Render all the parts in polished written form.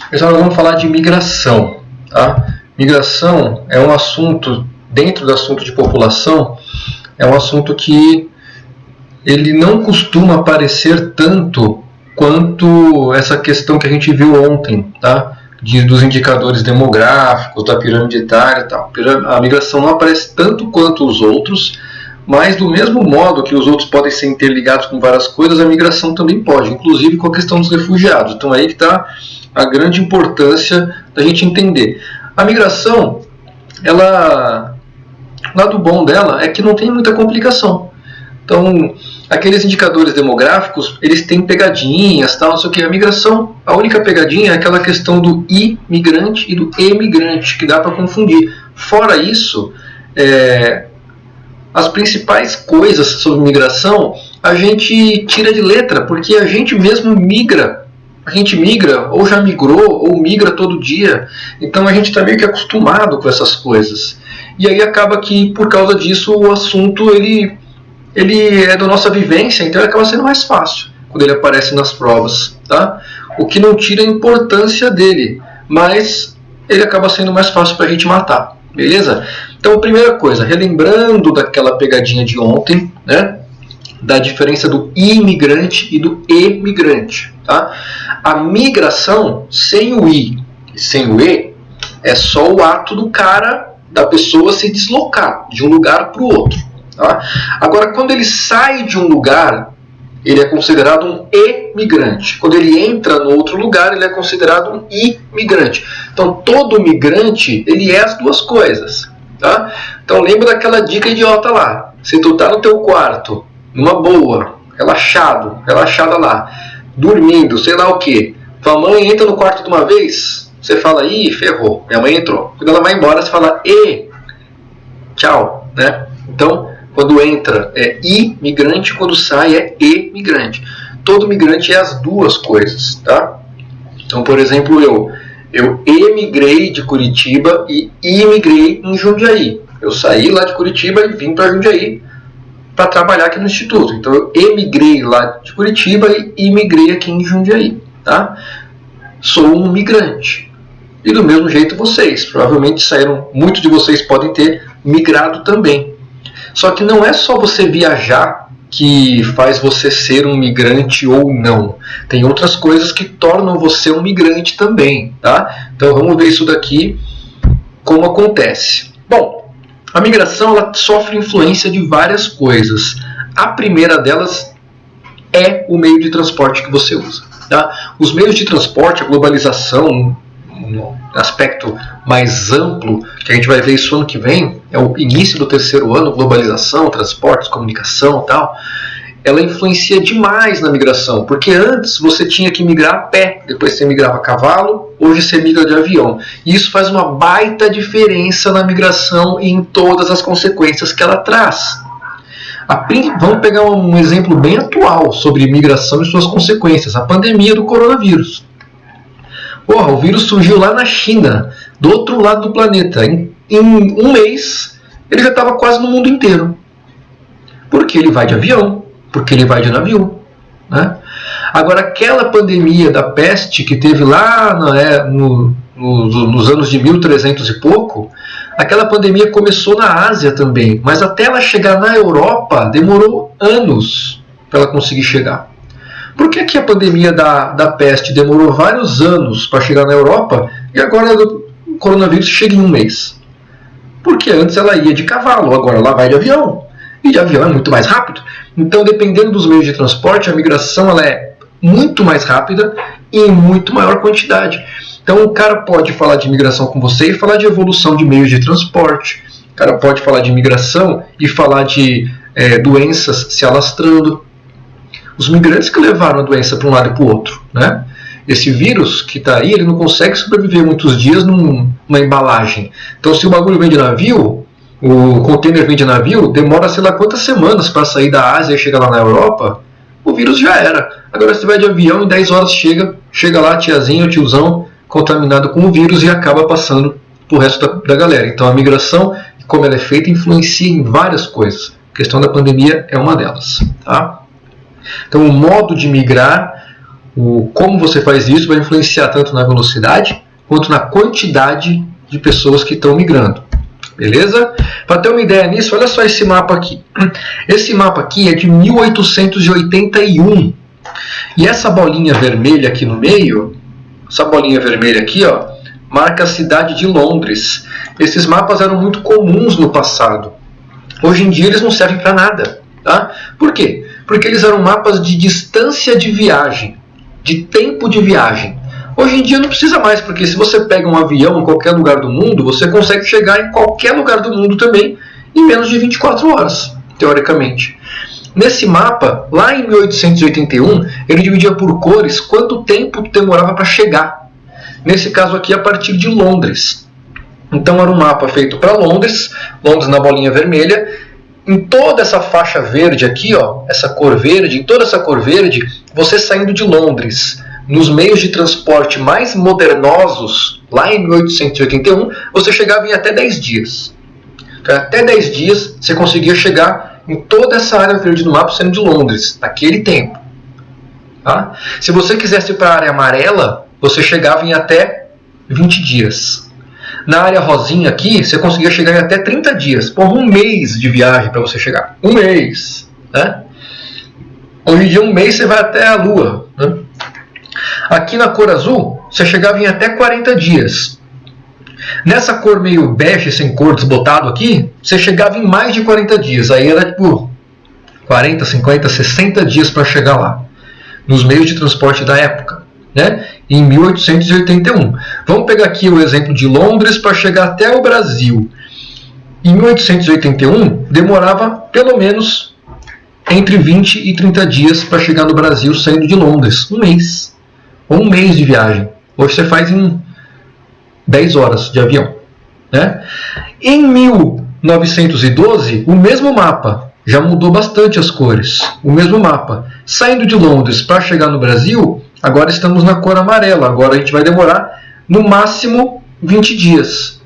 Pessoal, nós vamos falar de migração. Tá? Migração é um assunto, dentro do assunto de população, é um assunto que ele não costuma aparecer tanto quanto essa questão que a gente viu ontem, tá? Dos indicadores demográficos, da pirâmide etária e tal. A migração não aparece tanto quanto os outros, mas do mesmo modo que os outros podem ser interligados com várias coisas, a migração também pode, inclusive com a questão dos refugiados. Então aí que está a grande importância da gente entender. A migração, o lado bom dela é que não tem muita complicação. Então, aqueles indicadores demográficos, eles têm pegadinhas, tal, não sei o que. A migração, a única pegadinha é aquela questão do imigrante e do emigrante, que dá para confundir. Fora isso, as principais coisas sobre migração, a gente tira de letra, porque a gente mesmo migra. A gente migra, ou já migrou, ou migra todo dia. Então a gente está meio que acostumado com essas coisas. E aí acaba que, por causa disso, o assunto ele é da nossa vivência, então ele acaba sendo mais fácil quando ele aparece nas provas, tá? O que não tira a importância dele, mas ele acaba sendo mais fácil para a gente matar, beleza? Então, primeira coisa, relembrando daquela pegadinha de ontem, né? Da diferença do imigrante e do emigrante, tá? A migração sem o i e sem o e é só o ato do cara, da pessoa se deslocar de um lugar para o outro. Tá? Agora, quando ele sai de um lugar, ele é considerado um emigrante. Quando ele entra no outro lugar, ele é considerado um imigrante. Então, todo migrante, ele é as duas coisas. Tá? Então, lembra daquela dica idiota lá. Se tu tá no teu quarto, numa boa, relaxada lá, dormindo, sei lá o que, tua mãe entra no quarto de uma vez, você fala, ih, ferrou, minha mãe entrou. Quando ela vai embora, você fala, tchau, né? Então, quando entra é imigrante, quando sai é emigrante. Todo migrante é as duas coisas, tá? Então, por exemplo, eu emigrei de Curitiba e imigrei em Jundiaí. Eu saí lá de Curitiba e vim para Jundiaí para trabalhar aqui no Instituto. Então, eu emigrei lá de Curitiba e imigrei aqui em Jundiaí, tá? Sou um migrante. E do mesmo jeito vocês. Provavelmente muitos de vocês podem ter migrado também. Só que não é só você viajar que faz você ser um migrante ou não. Tem outras coisas que tornam você um migrante também, tá? Então vamos ver isso daqui, como acontece. Bom, a migração ela sofre influência de várias coisas. A primeira delas é o meio de transporte que você usa. Tá? Os meios de transporte, a globalização, no aspecto mais amplo, que a gente vai ver isso ano que vem, é o início do terceiro ano, globalização, transportes, comunicação e tal, ela influencia demais na migração, porque antes você tinha que migrar a pé, depois você migrava a cavalo, hoje você migra de avião. E isso faz uma baita diferença na migração e em todas as consequências que ela traz. Vamos pegar um exemplo bem atual sobre migração e suas consequências, a pandemia do coronavírus. O vírus surgiu lá na China, do outro lado do planeta. Em um mês, ele já estava quase no mundo inteiro. Porque ele vai de avião, porque ele vai de navio. Né? Agora, aquela pandemia da peste que teve lá nos anos de 1300 e pouco, aquela pandemia começou na Ásia também. Mas até ela chegar na Europa, demorou anos para ela conseguir chegar. Por que a pandemia da peste demorou vários anos para chegar na Europa e agora o coronavírus chega em um mês? Porque antes ela ia de cavalo, agora ela vai de avião. E de avião é muito mais rápido. Então, dependendo dos meios de transporte, a migração ela é muito mais rápida e em muito maior quantidade. Então, o cara pode falar de migração com você e falar de evolução de meios de transporte. O cara pode falar de migração e falar de doenças se alastrando. Os migrantes que levaram a doença para um lado e para o outro. Né? Esse vírus que está aí, ele não consegue sobreviver muitos dias numa embalagem. Então, se o bagulho vem de navio, o container vem de navio, demora sei lá quantas semanas para sair da Ásia e chegar lá na Europa, o vírus já era. Agora, se você vai de avião, em 10 horas chega lá a tiazinha, o tiozão, contaminado com o vírus e acaba passando para o resto da galera. Então, a migração, como ela é feita, influencia em várias coisas. A questão da pandemia é uma delas. Tá? Então, o modo de migrar, como você faz isso vai influenciar tanto na velocidade quanto na quantidade de pessoas que estão migrando. Beleza? Para ter uma ideia nisso, olha só esse mapa aqui. Esse mapa aqui é de 1881. E essa bolinha vermelha aqui no meio, essa bolinha vermelha aqui, ó, marca a cidade de Londres. Esses mapas eram muito comuns no passado. Hoje em dia eles não servem para nada. Tá? Por quê? Porque eles eram mapas de distância de viagem, de tempo de viagem. Hoje em dia não precisa mais, porque se você pega um avião em qualquer lugar do mundo, você consegue chegar em qualquer lugar do mundo também em menos de 24 horas, teoricamente. Nesse mapa, lá em 1881, ele dividia por cores quanto tempo demorava para chegar. Nesse caso aqui, a partir de Londres. Então era um mapa feito para Londres, Londres na bolinha vermelha. Em toda essa faixa verde aqui, ó, essa cor verde, em toda essa cor verde, você saindo de Londres, nos meios de transporte mais modernosos, lá em 1881, você chegava em até 10 dias. Então, até 10 dias você conseguia chegar em toda essa área verde do mapa saindo de Londres, naquele tempo. Tá? Se você quisesse ir para a área amarela, você chegava em até 20 dias. Na área rosinha aqui, você conseguia chegar em até 30 dias. Por um mês de viagem para você chegar. Um mês. Né? Hoje em dia, um mês você vai até a Lua. Né? Aqui na cor azul, você chegava em até 40 dias. Nessa cor meio bege, sem cor, desbotado aqui, você chegava em mais de 40 dias. Aí era tipo 40, 50, 60 dias para chegar lá. Nos meios de transporte da época. Né? Em 1881. Vamos pegar aqui o exemplo de Londres para chegar até o Brasil. Em 1881, demorava pelo menos entre 20 e 30 dias para chegar no Brasil saindo de Londres. Um mês. Ou um mês de viagem. Hoje você faz em 10 horas de avião. Né? Em 1912, o mesmo mapa. Já mudou bastante as cores. O mesmo mapa. Saindo de Londres para chegar no Brasil, agora estamos na cor amarela. Agora a gente vai demorar no máximo 20 dias.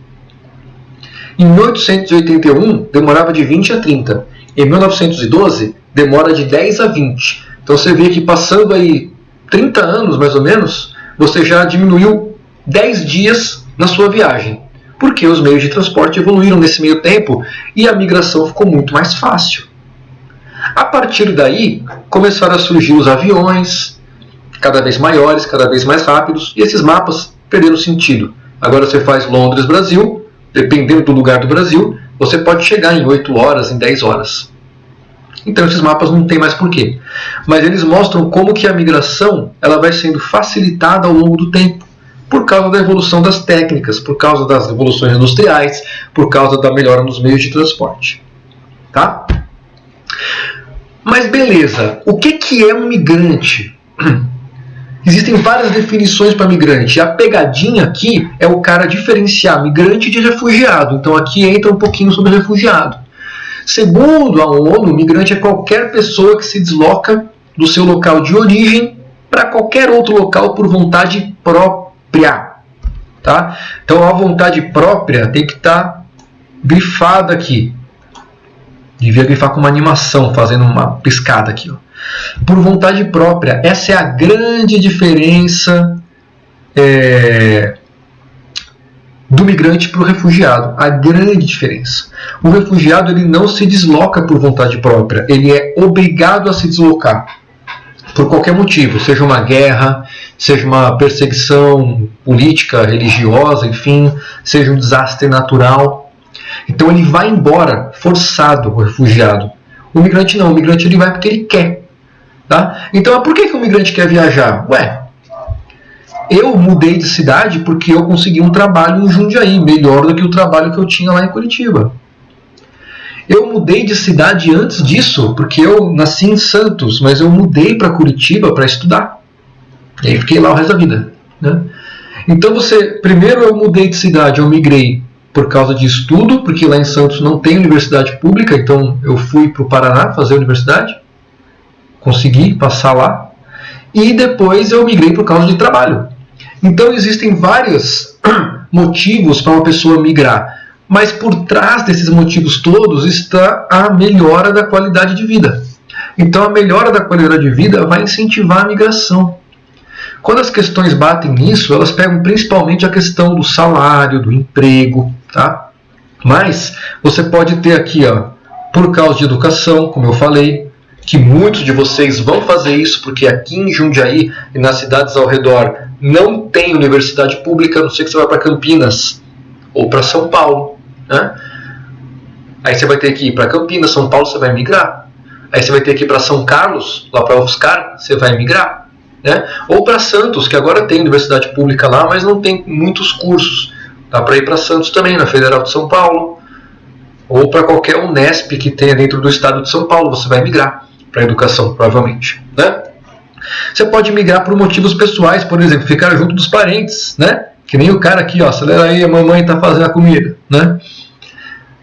Em 1881, demorava de 20 a 30. Em 1912, demora de 10 a 20. Então você vê que passando aí 30 anos, mais ou menos, você já diminuiu 10 dias na sua viagem. Porque os meios de transporte evoluíram nesse meio tempo e a migração ficou muito mais fácil. A partir daí, começaram a surgir os aviões, cada vez maiores, cada vez mais rápidos, e esses mapas perderam sentido. Agora você faz Londres-Brasil, dependendo do lugar do Brasil, você pode chegar em 8 horas, em 10 horas. Então esses mapas não tem mais porquê. Mas eles mostram como que a migração ela vai sendo facilitada ao longo do tempo, por causa da evolução das técnicas, por causa das revoluções industriais, por causa da melhora nos meios de transporte. Tá? Mas beleza, o que é um migrante? Existem várias definições para migrante. A pegadinha aqui é o cara diferenciar migrante de refugiado. Então aqui entra um pouquinho sobre refugiado. Segundo a ONU, migrante é qualquer pessoa que se desloca do seu local de origem para qualquer outro local por vontade própria. Tá? Então a vontade própria tem que estar grifada aqui. Devia grifar com uma animação, fazendo uma piscada aqui. Ó. Por vontade própria. Essa é a grande diferença do migrante para o refugiado. A grande diferença. O refugiado ele não se desloca por vontade própria. Ele é obrigado a se deslocar. Por qualquer motivo. Seja uma guerra, seja uma perseguição política, religiosa, enfim. Seja um desastre natural. Então ele vai embora forçado, o refugiado. O migrante não. O migrante ele vai porque ele quer. Tá? Então por que o migrante quer viajar? Eu mudei de cidade porque eu consegui um trabalho em Jundiaí, melhor do que o trabalho que eu tinha lá em Curitiba. Eu mudei de cidade antes disso, porque eu nasci em Santos, mas eu mudei para Curitiba para estudar. E aí fiquei lá o resto da vida. Né? Então primeiro eu mudei de cidade, eu migrei por causa de estudo, porque lá em Santos não tem universidade pública, então eu fui para o Paraná fazer universidade. Consegui passar lá. E depois eu migrei por causa de trabalho. Então existem vários motivos para uma pessoa migrar. Mas por trás desses motivos todos está a melhora da qualidade de vida. Então a melhora da qualidade de vida vai incentivar a migração. Quando as questões batem nisso, elas pegam principalmente a questão do salário, do emprego, tá? Mas você pode ter aqui, ó, por causa de educação, como eu falei, que muitos de vocês vão fazer isso, porque aqui em Jundiaí e nas cidades ao redor não tem universidade pública, a não ser que você vá para Campinas ou para São Paulo, né? Aí você vai ter que ir para Campinas, São Paulo, você vai migrar. Aí você vai ter que ir para São Carlos, lá para UFSCar, você vai migrar, né? Ou para Santos, que agora tem universidade pública lá, mas não tem muitos cursos. Dá para ir para Santos também, na Federal de São Paulo. Ou para qualquer Unesp que tenha dentro do estado de São Paulo, você vai migrar para a educação, provavelmente, né? Você pode migrar por motivos pessoais, por exemplo, ficar junto dos parentes, né? Que nem o cara aqui, ó, acelera aí, a mamãe está fazendo a comida, né?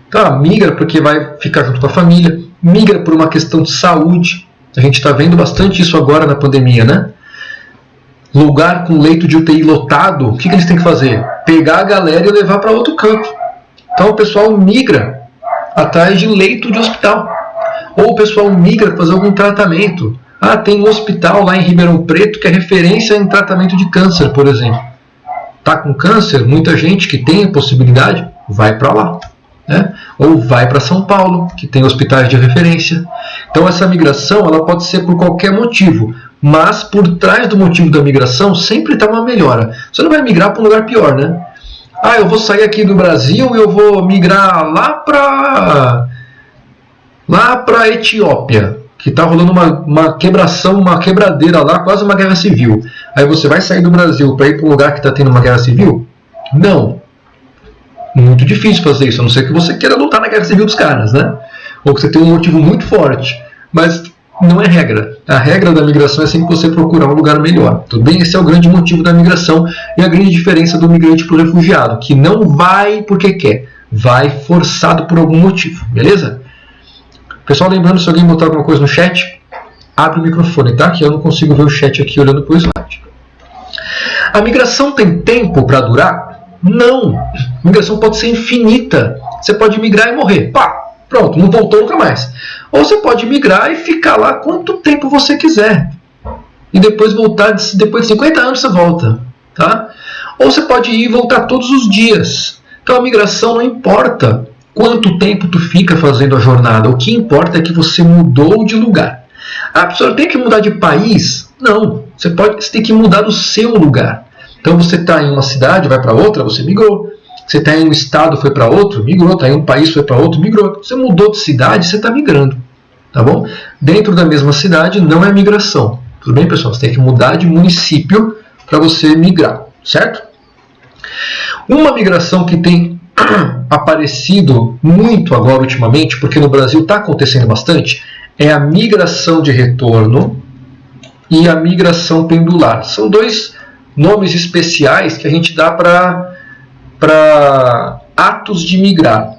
Então, migra porque vai ficar junto com a família, migra por uma questão de saúde. A gente está vendo bastante isso agora na pandemia, né? Lugar com leito de UTI lotado, o que eles têm que fazer? Pegar a galera e levar para outro canto. Então o pessoal migra atrás de leito de hospital. Ou o pessoal migra para fazer algum tratamento. Ah, tem um hospital lá em Ribeirão Preto que é referência em tratamento de câncer, por exemplo. Tá com câncer? Muita gente que tem a possibilidade vai para lá, né? Ou vai para São Paulo, que tem hospitais de referência. Então essa migração ela pode ser por qualquer motivo, mas por trás do motivo da migração sempre está uma melhora. Você não vai migrar para um lugar pior, né? Ah, eu vou sair aqui do Brasil e eu vou migrar lá para Etiópia, que está rolando uma quebração, uma quebradeira lá, quase uma guerra civil. Aí você vai sair do Brasil para ir para um lugar que está tendo uma guerra civil? Não. Muito difícil fazer isso, a não ser que você queira lutar na guerra civil dos caras, né? Ou que você tenha um motivo muito forte. Mas não é regra. A regra da migração é sempre você procurar um lugar melhor. Tudo bem? Esse é o grande motivo da migração e a grande diferença do migrante para o refugiado, que não vai porque quer, vai forçado por algum motivo, beleza? Pessoal, lembrando, se alguém botar alguma coisa no chat, abre o microfone, tá? Que eu não consigo ver o chat aqui olhando para o slide. A migração tem tempo para durar? Não. A migração pode ser infinita. Você pode migrar e morrer. Pá, pronto, não voltou nunca mais. Ou você pode migrar e ficar lá quanto tempo você quiser. E depois voltar, depois de 50 anos você volta, tá? Ou você pode ir e voltar todos os dias. Então a migração não importa quanto tempo tu fica fazendo a jornada. O que importa é que você mudou de lugar. A pessoa tem que mudar de país? Não. Você tem que mudar do seu lugar. Então você está em uma cidade, vai para outra, você migrou. Você está em um estado, foi para outro, migrou. Está em um país, foi para outro, migrou. Você mudou de cidade, você está migrando. Tá bom? Dentro da mesma cidade não é migração. Tudo bem, pessoal? Você tem que mudar de município para você migrar, certo? Uma migração que tem aparecido muito agora ultimamente, porque no Brasil está acontecendo bastante, é a migração de retorno e a migração pendular. São dois nomes especiais que a gente dá para atos de migrar.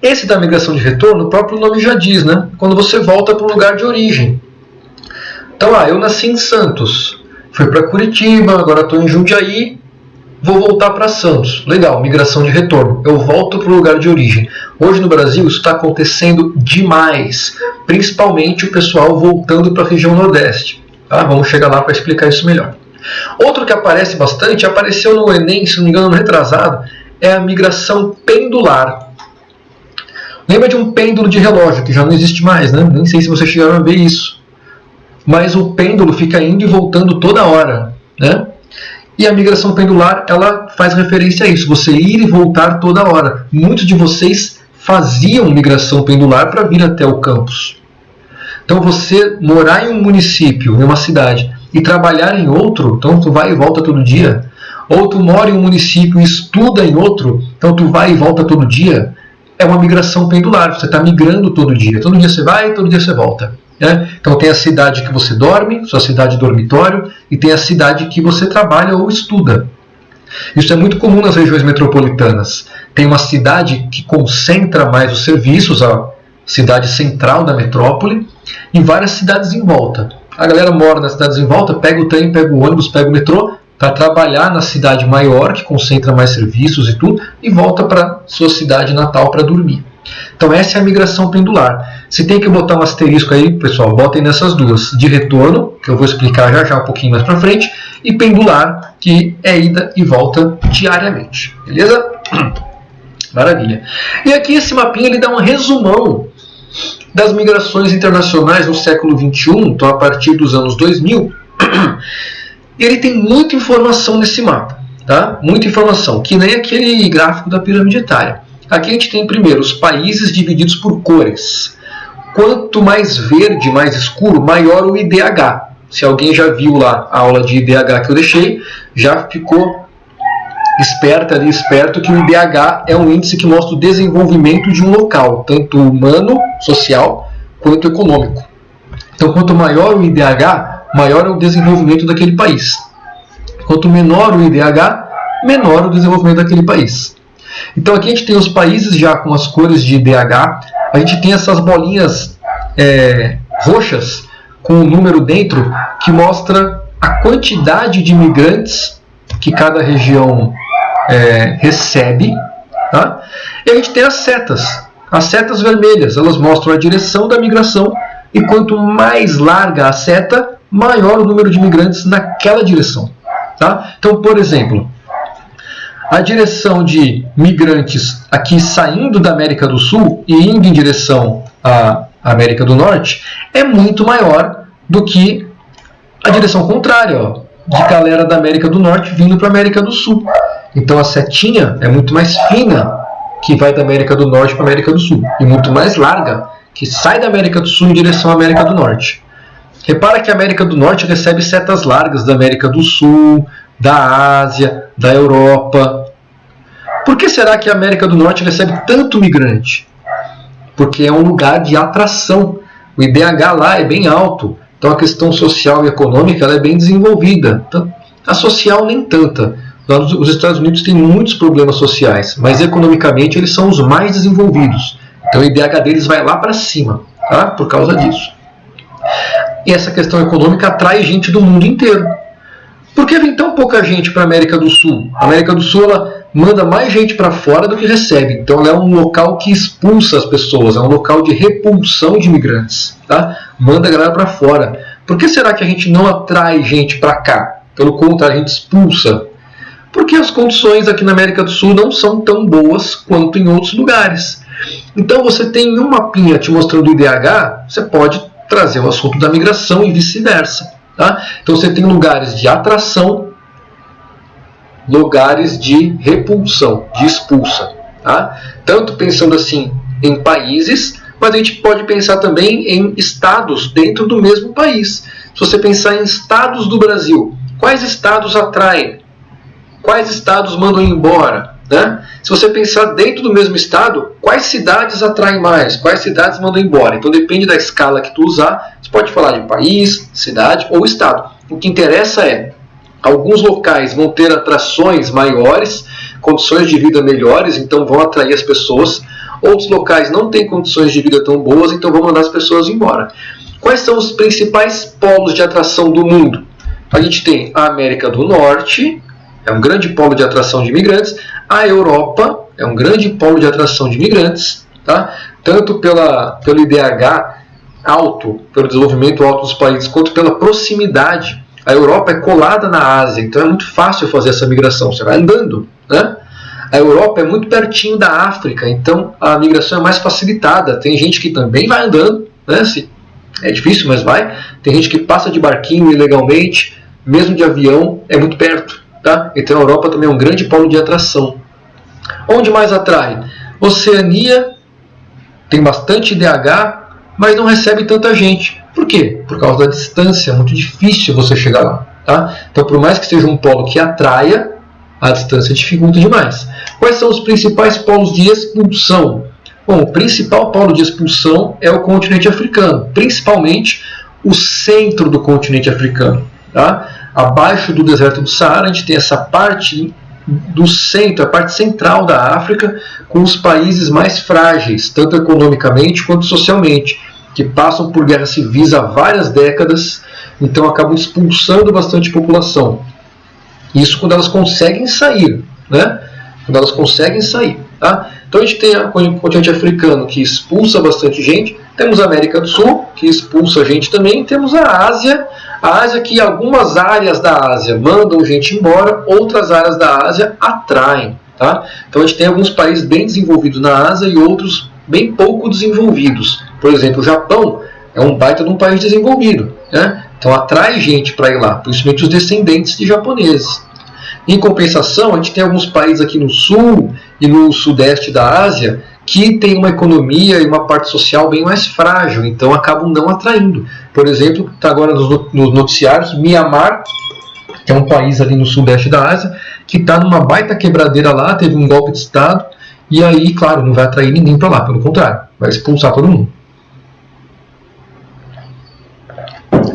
Esse da migração de retorno, o próprio nome já diz, né? Quando você volta para o lugar de origem. Então, eu nasci em Santos, fui para Curitiba, agora estou em Jundiaí, vou voltar para Santos. Legal, migração de retorno. Eu volto para o lugar de origem. Hoje no Brasil isso está acontecendo demais, principalmente o pessoal voltando para a região Nordeste. Tá? Vamos chegar lá para explicar isso melhor. Outro que aparece bastante, apareceu no Enem, se não me engano, no retrasado, é a migração pendular. Lembra de um pêndulo de relógio, que já não existe mais, né? Nem sei se vocês chegaram a ver isso. Mas o pêndulo fica indo e voltando toda hora, né? E a migração pendular, ela faz referência a isso, você ir e voltar toda hora. Muitos de vocês faziam migração pendular para vir até o campus. Então você morar em um município, em uma cidade, e trabalhar em outro, então tu vai e volta todo dia. Ou tu mora em um município e estuda em outro, então tu vai e volta todo dia. É uma migração pendular, você está migrando todo dia. Todo dia você vai, todo dia você volta. Né? Então tem a cidade que você dorme, sua cidade dormitório, e tem a cidade que você trabalha ou estuda. Isso é muito comum nas regiões metropolitanas. Tem uma cidade que concentra mais os serviços, a cidade central da metrópole, e várias cidades em volta. A galera mora nas cidades em volta, pega o trem, pega o ônibus, pega o metrô, para trabalhar na cidade maior, que concentra mais serviços e tudo, e volta para sua cidade natal para dormir. Então essa é a migração pendular. Se tem que botar um asterisco aí, pessoal, botem nessas duas. De retorno, que eu vou explicar já um pouquinho mais para frente, e pendular, que é ida e volta diariamente. Beleza? Maravilha. E aqui esse mapinha ele dá um resumão das migrações internacionais no século XXI, então a partir dos anos 2000. E ele tem muita informação nesse mapa, tá? Muita informação, que nem aquele gráfico da pirâmide etária. Aqui a gente tem primeiro os países divididos por cores. Quanto mais verde, mais escuro, maior o IDH. Se alguém já viu lá a aula de IDH que eu deixei, já ficou esperto que o IDH é um índice que mostra o desenvolvimento de um local, tanto humano, social, quanto econômico. Então, quanto maior o IDH, maior é o desenvolvimento daquele país. Quanto menor o IDH, menor o desenvolvimento daquele país. Então, aqui a gente tem os países já com as cores de IDH, a gente tem essas bolinhas roxas com um número dentro que mostra a quantidade de imigrantes que cada região recebe, tá? E a gente tem as setas vermelhas, elas mostram a direção da migração, e quanto mais larga a seta, maior o número de imigrantes naquela direção, tá? Então, por exemplo, a direção de migrantes aqui saindo da América do Sul e indo em direção à América do Norte é muito maior do que a direção contrária, ó, de galera da América do Norte vindo para a América do Sul. Então a setinha é muito mais fina, que vai da América do Norte para a América do Sul, e muito mais larga, que sai da América do Sul em direção à América do Norte. Repara que a América do Norte recebe setas largas da América do Sul, da Ásia, da Europa. Por que será que a América do Norte recebe tanto migrante? Porque é um lugar de atração. O IDH lá é bem alto, então a questão social e econômica ela é bem desenvolvida. Então, a social nem tanta. Os Estados Unidos têm muitos problemas sociais, mas economicamente eles são os mais desenvolvidos. Então o IDH deles vai lá para cima, tá? Por causa disso. E essa questão econômica atrai gente do mundo inteiro. Por que vem tão pouca gente para a América do Sul? A América do Sul ela manda mais gente para fora do que recebe. Então ela é um local que expulsa as pessoas, é um local de repulsão de imigrantes, tá? Manda a galera para fora. Por que será que a gente não atrai gente para cá? Pelo contrário, a gente expulsa. Porque as condições aqui na América do Sul não são tão boas quanto em outros lugares. Então você tem um mapinha te mostrando o IDH, você pode trazer o assunto da migração e vice-versa. Tá? Então você tem lugares de atração, lugares de repulsão, de expulsa. Tá? Tanto pensando assim em países, mas a gente pode pensar também em estados dentro do mesmo país. Se você pensar em estados do Brasil, quais estados atraem? Quais estados mandam embora? Né? Se você pensar dentro do mesmo estado, quais cidades atraem mais? Quais cidades mandam embora? Então depende da escala que tu usar. Você pode falar de país, cidade ou estado. O que interessa é, alguns locais vão ter atrações maiores, condições de vida melhores, então vão atrair as pessoas. Outros locais não têm condições de vida tão boas, então vão mandar as pessoas embora. Quais são os principais polos de atração do mundo? A gente tem a América do Norte, é um grande polo de atração de imigrantes. A Europa é um grande polo de atração de imigrantes, tá? Tanto pelo IDH alto, pelo desenvolvimento alto dos países, quanto pela proximidade. A Europa é colada na Ásia, então é muito fácil fazer essa migração. Você vai andando, né? A Europa é muito pertinho da África, então a migração é mais facilitada. Tem gente que também vai andando, né? É difícil, mas vai. Tem gente que passa de barquinho ilegalmente, mesmo de avião, é muito perto. Tá? Então a Europa também é um grande polo de atração. Onde mais atrai? Oceania tem bastante IDH, mas não recebe tanta gente. Por quê? Por causa da distância, é muito difícil você chegar lá. Tá? Então por mais que seja um polo que atraia, a distância dificulta demais. Quais são os principais polos de expulsão? Bom, o principal polo de expulsão é o continente africano, principalmente o centro do continente africano. Tá? Abaixo do deserto do Saara, a gente tem essa parte do centro, a parte central da África, com os países mais frágeis, tanto economicamente quanto socialmente, que passam por guerras civis há várias décadas, então acabam expulsando bastante população. Isso quando elas conseguem sair, né? Quando elas conseguem sair. Tá? Então a gente tem o continente africano, que expulsa bastante gente, temos a América do Sul, que expulsa gente também, temos a Ásia que algumas áreas da Ásia mandam gente embora, outras áreas da Ásia atraem. Tá? Então a gente tem alguns países bem desenvolvidos na Ásia e outros bem pouco desenvolvidos. Por exemplo, o Japão é um baita de um país desenvolvido, né? Então atrai gente para ir lá, principalmente os descendentes de japoneses. Em compensação, a gente tem alguns países aqui no sul e no sudeste da Ásia que tem uma economia e uma parte social bem mais frágil, então acabam não atraindo. Por exemplo, está agora nos noticiários, Mianmar, que é um país ali no sudeste da Ásia, que está numa baita quebradeira lá, teve um golpe de Estado, e aí, claro, não vai atrair ninguém para lá, pelo contrário, vai expulsar todo mundo.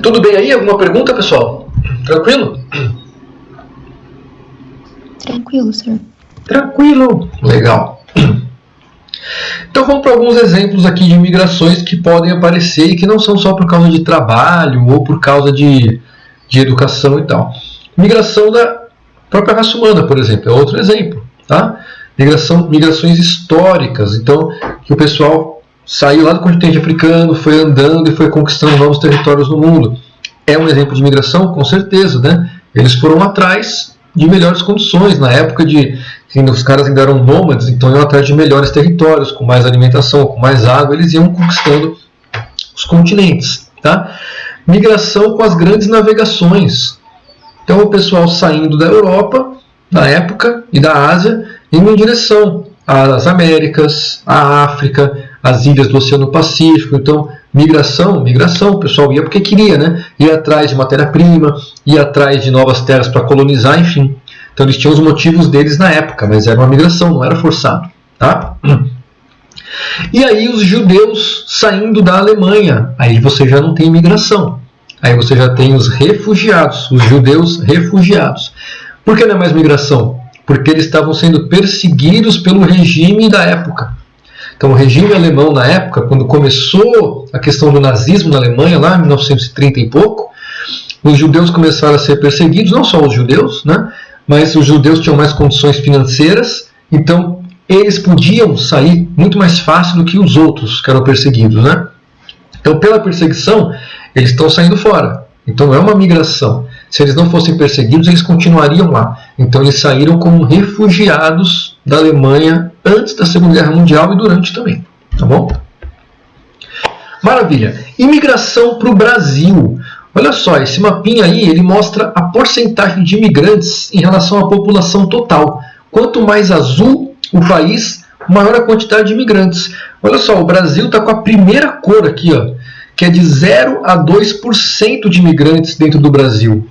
Tudo bem aí? Alguma pergunta, pessoal? Tranquilo? Tranquilo, senhor. Tranquilo. Legal. Então vamos para alguns exemplos aqui de migrações que podem aparecer e que não são só por causa de trabalho ou por causa de educação e tal. Migração da própria raça humana, por exemplo, é outro exemplo. Tá? Migrações históricas. Então, que o pessoal saiu lá do continente africano, foi andando e foi conquistando novos territórios no mundo. É um exemplo de migração? Com certeza, né? Eles foram atrás de melhores condições. Na época os caras ainda eram nômades, então iam atrás de melhores territórios, com mais alimentação, com mais água, eles iam conquistando os continentes. Tá? Migração com as grandes navegações. Então o pessoal saindo da Europa, na época, e da Ásia, indo em direção às Américas, à África, às ilhas do Oceano Pacífico. Então, migração, o pessoal ia porque queria, né? Ia atrás de matéria-prima, ia atrás de novas terras para colonizar, enfim. Então eles tinham os motivos deles na época, mas era uma migração, não era forçado. Tá? E aí os judeus saindo da Alemanha, aí você já não tem migração. Aí você já tem os refugiados, os judeus refugiados. Por que não é mais migração? Porque eles estavam sendo perseguidos pelo regime da época. Então o regime alemão na época, quando começou a questão do nazismo na Alemanha, lá em 1930 e pouco, os judeus começaram a ser perseguidos, não só os judeus, né? Mas os judeus tinham mais condições financeiras, então eles podiam sair muito mais fácil do que os outros que eram perseguidos, né? Então pela perseguição, eles estão saindo fora. Então não é uma migração. Se eles não fossem perseguidos, eles continuariam lá. Então eles saíram como refugiados da Alemanha antes da Segunda Guerra Mundial e durante também. Tá bom? Maravilha. Imigração para o Brasil. Olha só, esse mapinha aí, ele mostra a porcentagem de imigrantes em relação à população total. Quanto mais azul o país, maior a quantidade de imigrantes. Olha só, o Brasil está com a primeira cor aqui, ó, que é de 0 a 2% de imigrantes dentro do Brasil.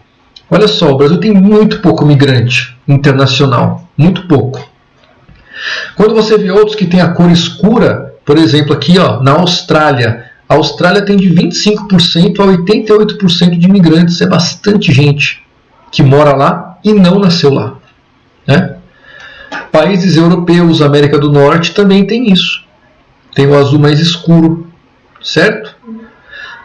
Olha só, o Brasil tem muito pouco migrante internacional, muito pouco. Quando você vê outros que têm a cor escura, por exemplo aqui ó, na Austrália, a Austrália tem de 25% a 88% de imigrantes, é bastante gente que mora lá e não nasceu lá. Né? Países europeus, América do Norte também tem isso, tem o azul mais escuro, certo?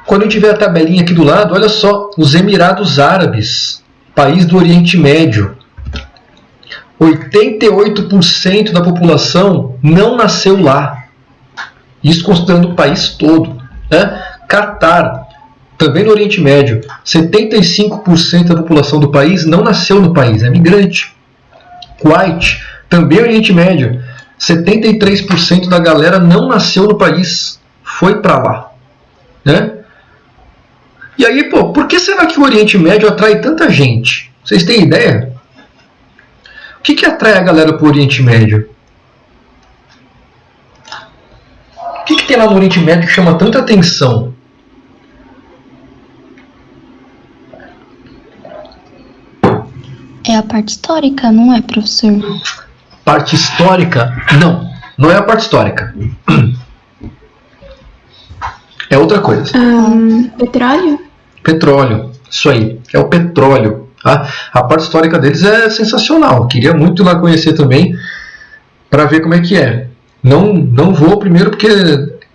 Quando a gente vê a tabelinha aqui do lado, olha só, os Emirados Árabes, país do Oriente Médio, 88% da população não nasceu lá. Isso considerando o país todo. Né? Catar, também no Oriente Médio, 75% da população do país não nasceu no país, é migrante. Kuwait, também no Oriente Médio, 73% da galera não nasceu no país, foi para lá. Né? E aí, pô, por que será que o Oriente Médio atrai tanta gente? Vocês têm ideia? O que atrai a galera para o Oriente Médio? O que tem lá no Oriente Médio que chama tanta atenção? É a parte histórica, não é, professor? Parte histórica? Não, não é a parte histórica. É outra coisa. Petróleo? Petróleo, isso aí, é o petróleo. Tá? A parte histórica deles é sensacional. Queria muito ir lá conhecer também para ver como é que é. Não vou primeiro porque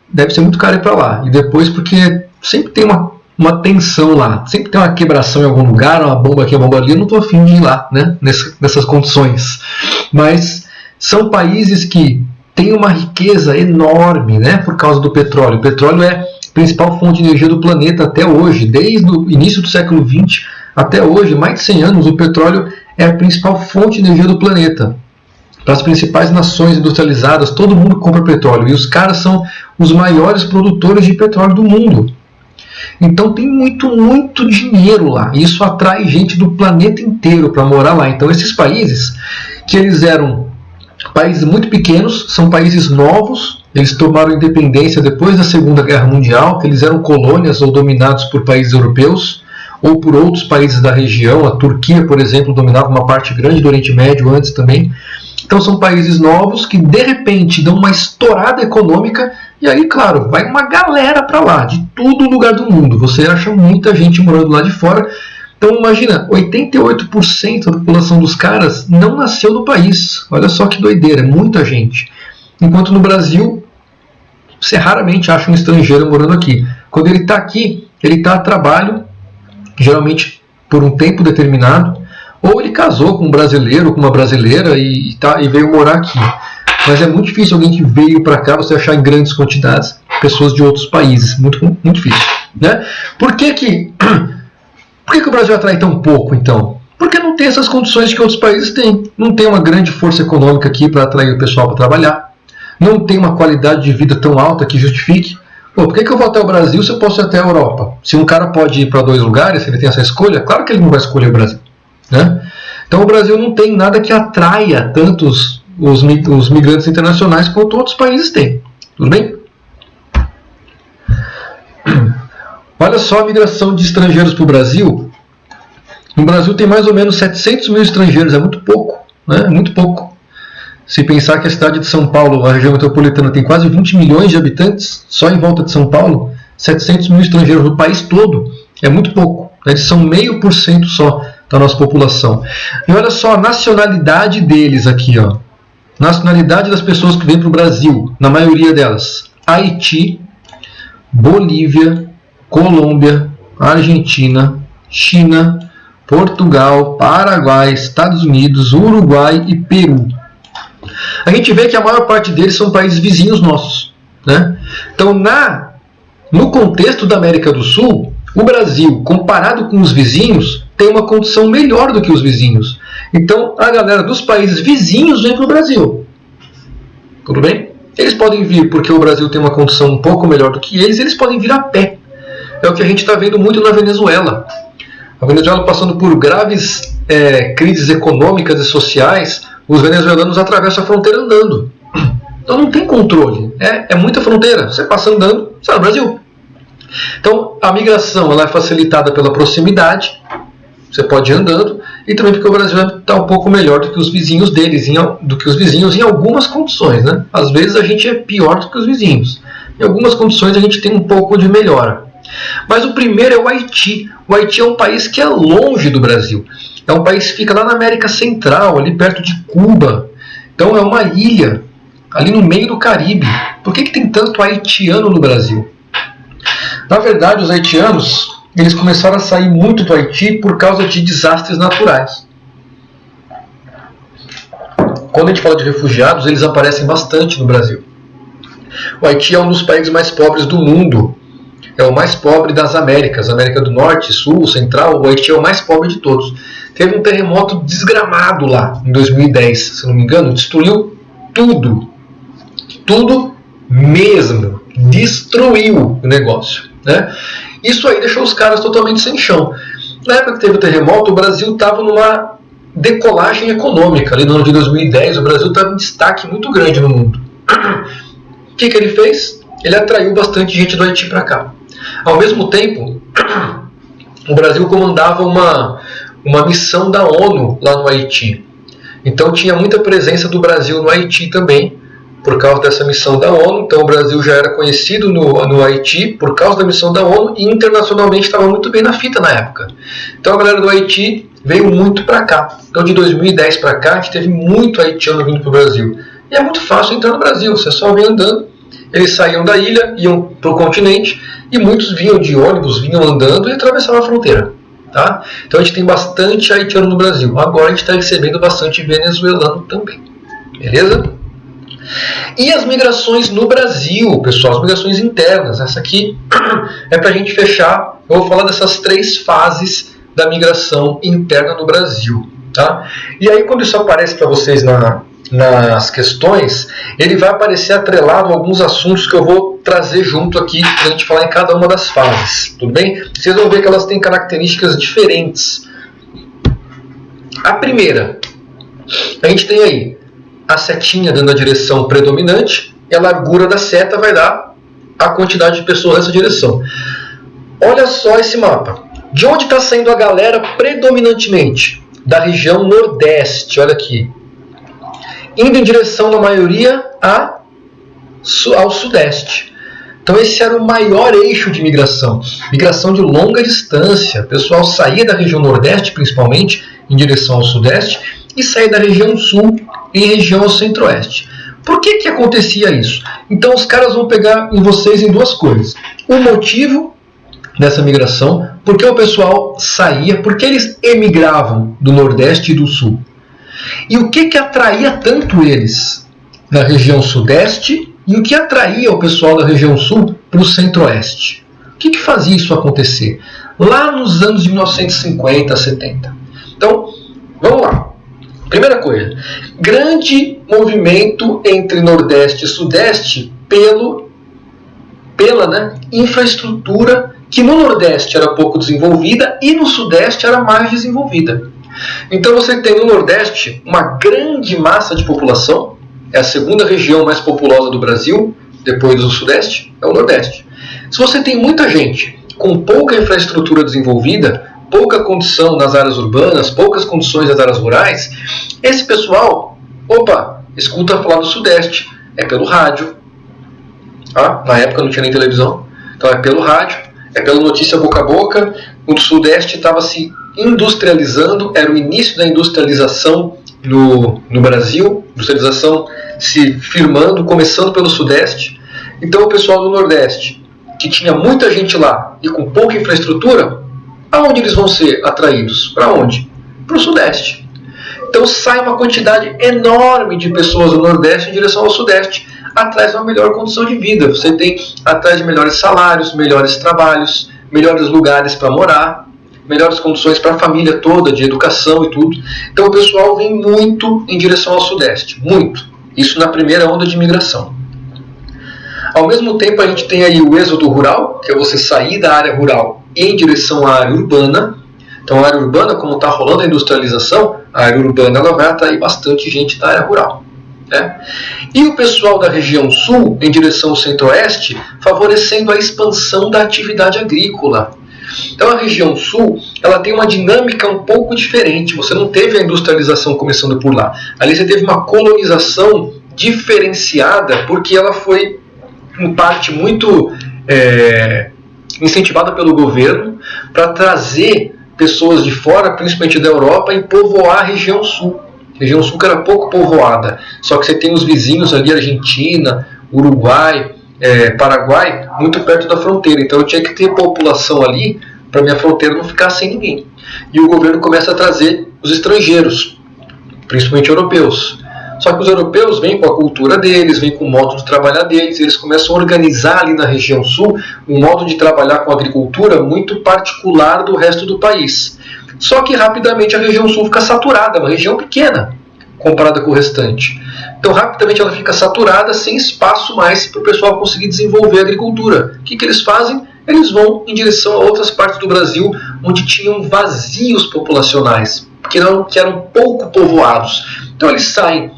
deve ser muito caro ir para lá. E depois porque sempre tem uma tensão lá. Sempre tem uma quebração em algum lugar, uma bomba aqui, uma bomba ali. Eu não estou afim de ir lá, né? Nessas condições. Mas são países que tem uma riqueza enorme, né, por causa do petróleo. O petróleo é a principal fonte de energia do planeta até hoje, desde o início do século XX até hoje, mais de 100 anos, o petróleo é a principal fonte de energia do planeta. Para as principais nações industrializadas, todo mundo compra petróleo, e os caras são os maiores produtores de petróleo do mundo. Então tem muito dinheiro lá. E isso atrai gente do planeta inteiro para morar lá. Então esses países, que eles eram países muito pequenos, são países novos. Eles tomaram independência depois da Segunda Guerra Mundial, que eles eram colônias ou dominados por países europeus ou por outros países da região. A Turquia, por exemplo, dominava uma parte grande do Oriente Médio antes também. Então são países novos que de repente dão uma estourada econômica. E aí, claro, vai uma galera para lá, de todo lugar do mundo. Você acha muita gente morando lá de fora. Então imagina, 88% da população dos caras não nasceu no país. Olha só que doideira, é muita gente. Enquanto no Brasil, você raramente acha um estrangeiro morando aqui. Quando ele está aqui, ele está a trabalho, geralmente por um tempo determinado, ou ele casou com um brasileiro ou com uma brasileira e veio morar aqui. Mas é muito difícil alguém que veio para cá você achar em grandes quantidades pessoas de outros países. Muito difícil. Né? Por que o Brasil atrai tão pouco, então? Porque não tem essas condições que outros países têm. Não tem uma grande força econômica aqui para atrair o pessoal para trabalhar. Não tem uma qualidade de vida tão alta que justifique. Pô, por que eu vou até o Brasil se eu posso ir até a Europa? Se um cara pode ir para 2 lugares, se ele tem essa escolha, claro que ele não vai escolher o Brasil. Né? Então o Brasil não tem nada que atraia tantos os migrantes internacionais quanto outros países têm. Tudo bem? Olha só a migração de estrangeiros para o Brasil. No Brasil tem mais ou menos 700 mil estrangeiros, é muito pouco. Né? É muito pouco. Se pensar que a cidade de São Paulo, a região metropolitana, tem quase 20 milhões de habitantes, só em volta de São Paulo, 700 mil estrangeiros no país todo, é muito pouco. Eles são 0,5% só da nossa população. E olha só a nacionalidade deles aqui, ó. Nacionalidade das pessoas que vêm para o Brasil, na maioria delas: Haiti, Bolívia, Colômbia, Argentina, China, Portugal, Paraguai, Estados Unidos, Uruguai e Peru. A gente vê que a maior parte deles são países vizinhos nossos. Né? Então, no contexto da América do Sul, o Brasil, comparado com os vizinhos, tem uma condição melhor do que os vizinhos. Então, a galera dos países vizinhos vem para o Brasil. Tudo bem? Eles podem vir porque o Brasil tem uma condição um pouco melhor do que eles podem vir a pé. É o que a gente está vendo muito na Venezuela. A Venezuela passando por graves crises econômicas e sociais, os venezuelanos atravessam a fronteira andando. Então não tem controle. É muita fronteira. Você passa andando, você está no Brasil. Então a migração ela é facilitada pela proximidade. Você pode ir andando, e também porque o Brasil está um pouco melhor do que os vizinhos deles, em algumas condições. Né? Às vezes a gente é pior do que os vizinhos. Em algumas condições a gente tem um pouco de melhora. Mas o primeiro é o Haiti. O Haiti é um país que é longe do Brasil. É um país que fica lá na América Central, ali perto de Cuba. Então é uma ilha, ali no meio do Caribe. Por que tem tanto haitiano no Brasil? Na verdade, os haitianos eles começaram a sair muito do Haiti por causa de desastres naturais. Quando a gente fala de refugiados, eles aparecem bastante no Brasil. O Haiti é um dos países mais pobres do mundo. É o mais pobre das Américas. América do Norte, Sul, Central. O Haiti é o mais pobre de todos. Teve um terremoto desgramado lá, em 2010, se não me engano. Destruiu tudo. Tudo mesmo. Destruiu o negócio. Né? Isso aí deixou os caras totalmente sem chão. Na época que teve o terremoto, o Brasil estava numa decolagem econômica. Ali no ano de 2010, o Brasil estava em destaque muito grande no mundo. O que ele fez? Ele atraiu bastante gente do Haiti para cá. Ao mesmo tempo, o Brasil comandava uma missão da ONU lá no Haiti. Então tinha muita presença do Brasil no Haiti também, por causa dessa missão da ONU. Então o Brasil já era conhecido no Haiti por causa da missão da ONU e internacionalmente estava muito bem na fita na época. Então a galera do Haiti veio muito para cá. Então de 2010 para cá a gente teve muito haitiano vindo para o Brasil. E é muito fácil entrar no Brasil, você só vem andando. Eles saíam da ilha, iam para o continente e muitos vinham de ônibus, vinham andando e atravessavam a fronteira. Tá? Então a gente tem bastante haitiano no Brasil. Agora a gente está recebendo bastante venezuelano também. Beleza? E as migrações no Brasil, pessoal, as migrações internas. Essa aqui é para a gente fechar. Eu vou falar dessas 3 fases da migração interna no Brasil. Tá? E aí, quando isso aparece para vocês nas questões, ele vai aparecer atrelado a alguns assuntos que eu vou trazer junto aqui para a gente falar em cada uma das fases. Tudo bem? Vocês vão ver que elas têm características diferentes. A primeira, a gente tem aí a setinha dando a direção predominante e a largura da seta vai dar a quantidade de pessoas nessa direção. Olha só esse mapa. De onde está saindo a galera predominantemente? Da região nordeste, olha aqui. Indo em direção, na maioria, ao sudeste. Então esse era o maior eixo de migração. Migração de longa distância. O pessoal saía da região nordeste, principalmente, em direção ao sudeste, e saía da região sul em região ao centro-oeste. Por que acontecia isso? Então os caras vão pegar em vocês em 2 coisas. O motivo dessa migração, porque o pessoal saía, porque eles emigravam do nordeste e do sul. E o que atraía tanto eles na região sudeste e o que atraía o pessoal da região sul para o centro-oeste? O que fazia isso acontecer? Lá nos anos de 1950, 70. Então, vamos lá. Primeira coisa, grande movimento entre Nordeste e Sudeste pela infraestrutura que no Nordeste era pouco desenvolvida e no Sudeste era mais desenvolvida. Então você tem no Nordeste uma grande massa de população, é a segunda região mais populosa do Brasil, depois do Sudeste, é o Nordeste. Se você tem muita gente com pouca infraestrutura desenvolvida, pouca condição nas áreas urbanas, poucas condições nas áreas rurais, esse pessoal, escuta falar do Sudeste, é pelo rádio. Na época não tinha nem televisão, então é pelo rádio, é pela notícia boca a boca. O Sudeste estava se industrializando, era o início da industrialização no Brasil, industrialização se firmando, começando pelo Sudeste. Então o pessoal do Nordeste, que tinha muita gente lá e com pouca infraestrutura, aonde eles vão ser atraídos? Para onde? Para o Sudeste. Então sai uma quantidade enorme de pessoas do Nordeste em direção ao Sudeste, atrás de uma melhor condição de vida. Você tem atrás de melhores salários, melhores trabalhos, melhores lugares para morar, melhores condições para a família toda, de educação e tudo. Então o pessoal vem muito em direção ao Sudeste, muito. Isso na primeira onda de imigração. Ao mesmo tempo a gente tem aí o êxodo rural, que é você sair da área rural em direção à área urbana. Então a área urbana, como está rolando a industrialização, a área urbana ela vai atrair bastante gente da área rural. Né? E o pessoal da região sul, em direção ao centro-oeste, favorecendo a expansão da atividade agrícola. Então a região sul ela tem uma dinâmica um pouco diferente. Você não teve a industrialização começando por lá. Ali você teve uma colonização diferenciada, porque ela foi, em parte, muito incentivada pelo governo para trazer pessoas de fora, principalmente da Europa, e povoar a região sul. A região sul que era pouco povoada. Só que você tem os vizinhos ali, Argentina, Uruguai, Paraguai, muito perto da fronteira. Então eu tinha que ter população ali para minha fronteira não ficar sem ninguém. E o governo começa a trazer os estrangeiros, principalmente europeus. Só que os europeus vêm com a cultura deles, vêm com o modo de trabalhar deles, e eles começam a organizar ali na região sul um modo de trabalhar com a agricultura muito particular do resto do país. Só que rapidamente a região sul fica saturada, é uma região pequena comparada com o restante. Então rapidamente ela fica saturada, sem espaço mais para o pessoal conseguir desenvolver a agricultura. O que eles fazem? Eles vão em direção a outras partes do Brasil onde tinham vazios populacionais, que eram pouco povoados. Então eles saem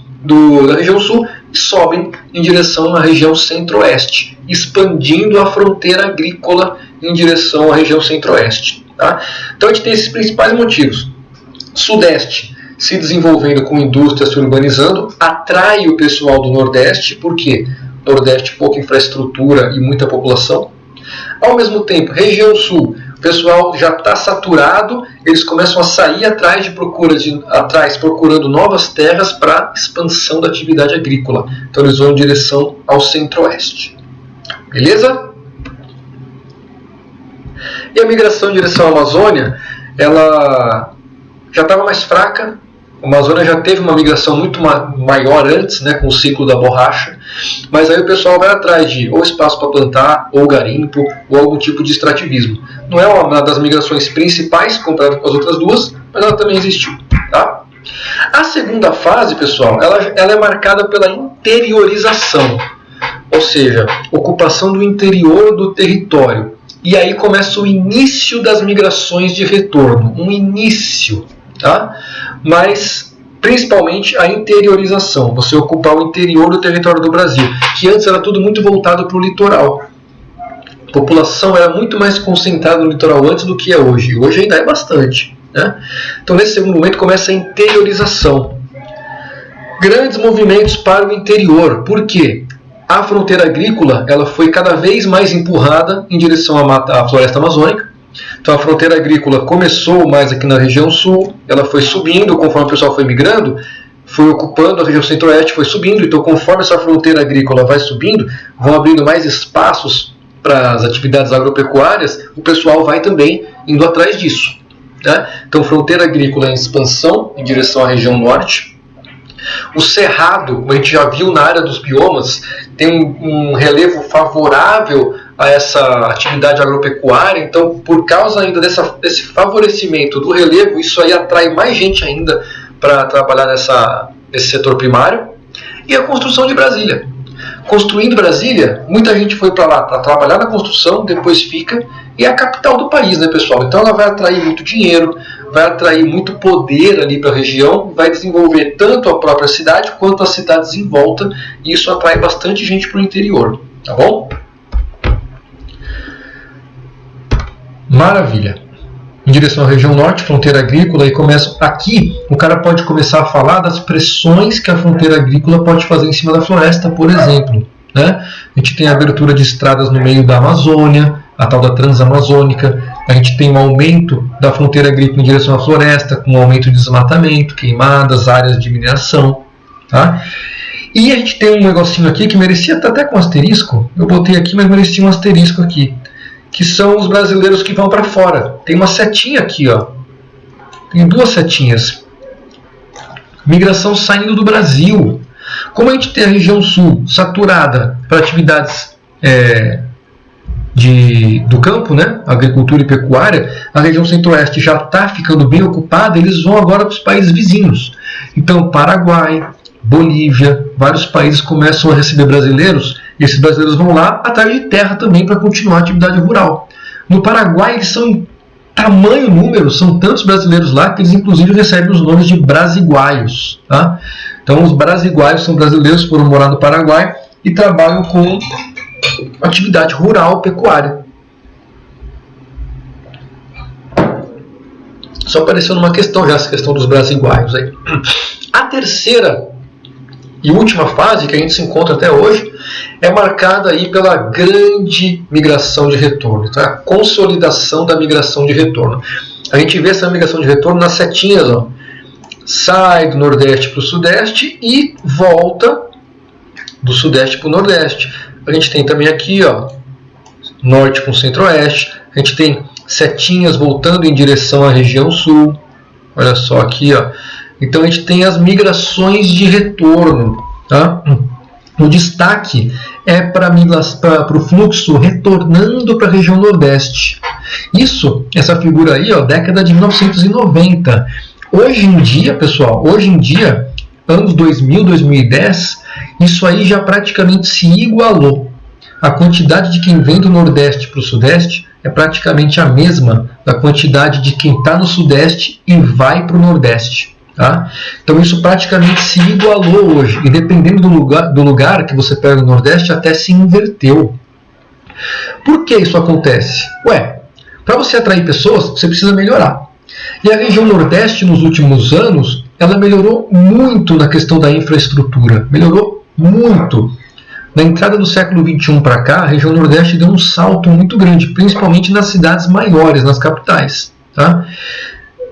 da região sul e sobem em direção à região centro-oeste, expandindo a fronteira agrícola em direção à região centro-oeste. Tá? Então a gente tem esses principais motivos. Sudeste se desenvolvendo com indústria, se urbanizando, atrai o pessoal do Nordeste, porque Nordeste pouca infraestrutura e muita população. Ao mesmo tempo, região Sul, o pessoal já está saturado, eles começam a sair atrás procurando novas terras para expansão da atividade agrícola. Então eles vão em direção ao centro-oeste. Beleza? E a migração em direção à Amazônia, ela já estava mais fraca, A Amazônia já teve uma migração muito maior antes, né, com o ciclo da borracha, mas aí o pessoal vai atrás de ou espaço para plantar, ou garimpo, ou algum tipo de extrativismo. Não é uma das migrações principais comparado com as outras duas, mas ela também existiu. Tá? A segunda fase, pessoal, ela é marcada pela interiorização, ou seja, ocupação do interior do território. E aí começa o início das migrações de retorno, um início, tá? Mas principalmente a interiorização, você ocupar o interior do território do Brasil, que antes era tudo muito voltado para o litoral. A população era muito mais concentrada no litoral antes do que é hoje. Hoje ainda é bastante, né? Então nesse segundo momento começa a interiorização. Grandes movimentos para o interior. Por quê? A fronteira agrícola ela foi cada vez mais empurrada em direção à floresta amazônica. Então a fronteira agrícola começou mais aqui na região sul, ela foi subindo conforme o pessoal foi migrando, foi ocupando a região centro-oeste, foi subindo. Então conforme essa fronteira agrícola vai subindo, vão abrindo mais espaços para as atividades agropecuárias, o pessoal vai também indo atrás disso, né? Então fronteira agrícola em expansão em direção à região norte. O cerrado, como a gente já viu na área dos biomas, tem um relevo favorável a essa atividade agropecuária. Então, por causa ainda desse favorecimento do relevo, isso aí atrai mais gente ainda para trabalhar nesse setor primário. E a construção de Brasília. Construindo Brasília, muita gente foi para lá para trabalhar na construção, depois fica, e é a capital do país, né, pessoal? Então ela vai atrair muito dinheiro, vai atrair muito poder ali para a região, vai desenvolver tanto a própria cidade quanto as cidades em volta, e isso atrai bastante gente para o interior, tá bom? Maravilha. Em direção à região norte, fronteira agrícola, e começa aqui, o cara pode começar a falar das pressões que a fronteira agrícola pode fazer em cima da floresta, por exemplo, né? A gente tem a abertura de estradas no meio da Amazônia, a tal da Transamazônica, a gente tem um aumento da fronteira agrícola em direção à floresta, com um aumento de desmatamento, queimadas, áreas de mineração, tá? E a gente tem um negocinho aqui que merecia estar até com asterisco, eu botei aqui, mas merecia um asterisco aqui, que são os brasileiros que vão para fora. Tem uma setinha aqui, ó. Tem duas setinhas. Migração saindo do Brasil. Como a gente tem a região sul saturada para atividades do campo, né? Agricultura e pecuária, a região centro-oeste já está ficando bem ocupada, eles vão agora para os países vizinhos. Então, Paraguai, Bolívia, vários países começam a receber brasileiros, e esses brasileiros vão lá atrás de terra também para continuar a atividade rural. No Paraguai, eles são em tamanho número, são tantos brasileiros lá que eles inclusive recebem os nomes de brasiguaios, tá? Então os brasiguaios são brasileiros que foram morar no Paraguai e trabalham com atividade rural pecuária. Só apareceu numa questão já essa questão dos brasiguaios aí. A terceira e última fase que a gente se encontra até hoje é marcada aí pela grande migração de retorno, tá? A consolidação da migração de retorno. A gente vê essa migração de retorno nas setinhas, ó. Sai do Nordeste para o Sudeste e volta do Sudeste para o Nordeste. A gente tem também aqui, ó, Norte com Centro-Oeste. A gente tem setinhas voltando em direção à região Sul. Olha só aqui, ó. Então a gente tem as migrações de retorno, tá? O destaque é para o fluxo retornando para a região Nordeste. Essa figura aí, ó, década de 1990. Hoje em dia, pessoal, anos 2000, 2010, isso aí já praticamente se igualou. A quantidade de quem vem do Nordeste para o Sudeste é praticamente a mesma da quantidade de quem está no Sudeste e vai para o Nordeste. Tá? Então isso praticamente se igualou hoje, e dependendo do lugar que você pega no Nordeste, até se inverteu. Por que isso acontece? Para você atrair pessoas, você precisa melhorar. E a região Nordeste, nos últimos anos, ela melhorou muito na questão da infraestrutura. Melhorou muito. Na entrada do século XXI para cá, a região Nordeste deu um salto muito grande, principalmente nas cidades maiores, nas capitais. Tá?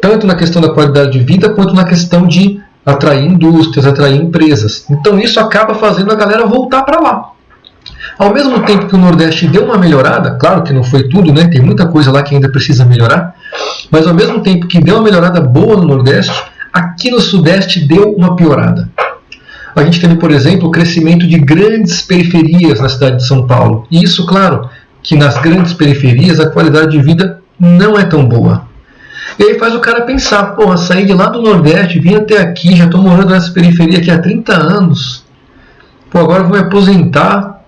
Tanto na questão da qualidade de vida, quanto na questão de atrair indústrias, atrair empresas. Então isso acaba fazendo a galera voltar para lá. Ao mesmo tempo que o Nordeste deu uma melhorada, claro que não foi tudo, né? Tem muita coisa lá que ainda precisa melhorar, mas ao mesmo tempo que deu uma melhorada boa no Nordeste, Aqui no Sudeste deu uma piorada. A gente teve, por exemplo, o crescimento de grandes periferias na cidade de São Paulo. E isso, claro, que nas grandes periferias a qualidade de vida não é tão boa. E aí faz o cara pensar, porra, saí de lá do Nordeste, vim até aqui, já estou morando nessa periferia aqui há 30 anos. Pô, agora eu vou me aposentar,